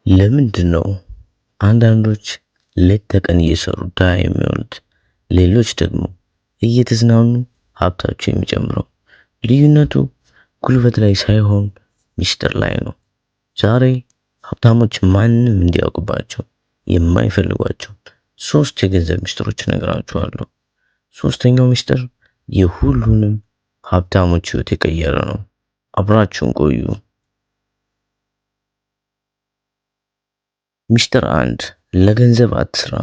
ለምንድነው አንዳንዶች ሌት ተቀን እየሰሩ ድሃ የሚሆኑት? ሌሎች ደግሞ እየተዝናኑ ሀብታቸው የሚጨምረው? ልዩነቱ ጉልበት ላይ ሳይሆን ሚስጥር ላይ ነው። ዛሬ ሀብታሞች ማንም እንዲያውቅባቸው የማይፈልጓቸው ሶስት የገንዘብ ሚስጥሮች እነግራችኋለሁ። ሶስተኛው ሚስጥር የሁሉንም ሀብታሞች ህይወት የቀየረ ነው። አብራችሁን ቆዩ። ሚስጥር 1 ለገንዘብ አትስራ።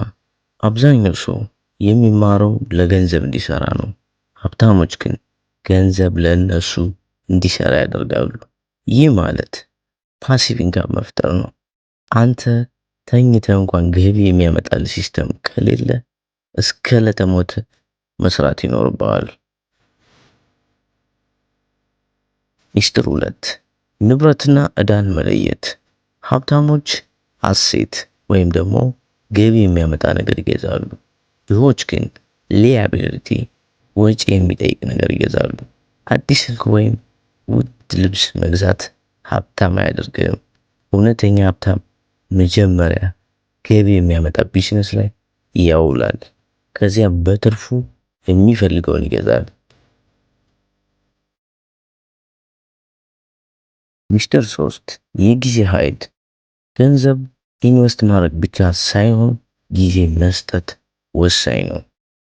አብዛኛው ሰው የሚማረው ለገንዘብ እንዲሰራ ነው። ሀብታሞች ግን ገንዘብ ለነሱ እንዲሰራ ያደርጋሉ። ይህ ማለት ፓሲቭ ኢንካም መፍጠር ነው። አንተ ተኝተህ እንኳን ገቢ የሚያመጣል ሲስተም ከሌለ እስከ ለተሞት መስራት ይኖርብሃል። ሚስጥር 2 ንብረትና ዕዳን መለየት። ሀብታሞች አሴት ወይም ደግሞ ገቢ የሚያመጣ ነገር ይገዛሉ። ድሆች ግን ሊያቢሊቲ ወጪ የሚጠይቅ ነገር ይገዛሉ። አዲስ ስልክ ወይም ውድ ልብስ መግዛት ሀብታም አያደርግም። እውነተኛ ሀብታም መጀመሪያ ገቢ የሚያመጣ ቢዝነስ ላይ ያውላል። ከዚያም በትርፉ የሚፈልገውን ይገዛል። ሚስጥር 3 የጊዜ ኃይል። ገንዘብ ኢንቨስት ማድረግ ብቻ ሳይሆን ጊዜ መስጠት ወሳኝ ነው።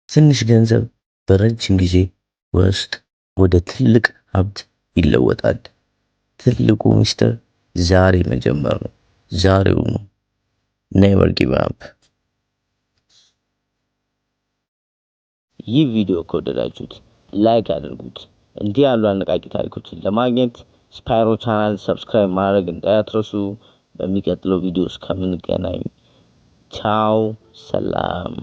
ትንሽ ገንዘብ በረጅም ጊዜ ውስጥ ወደ ትልቅ ሀብት ይለወጣል። ትልቁ ሚስጥር ዛሬ መጀመር ነው። ዛሬውኑ ኔቨር ጊቭ አፕ። ይህ ቪዲዮ ከወደዳችሁት ላይክ አድርጉት። እንዲህ ያሉ አነቃቂ ታሪኮችን ለማግኘት ስፓይሮ ቻናል ሰብስክራይብ ማድረግ እንዳትረሱ። በሚቀጥለው ቪዲዮ እስከምንገናኝ ቻው፣ ሰላም።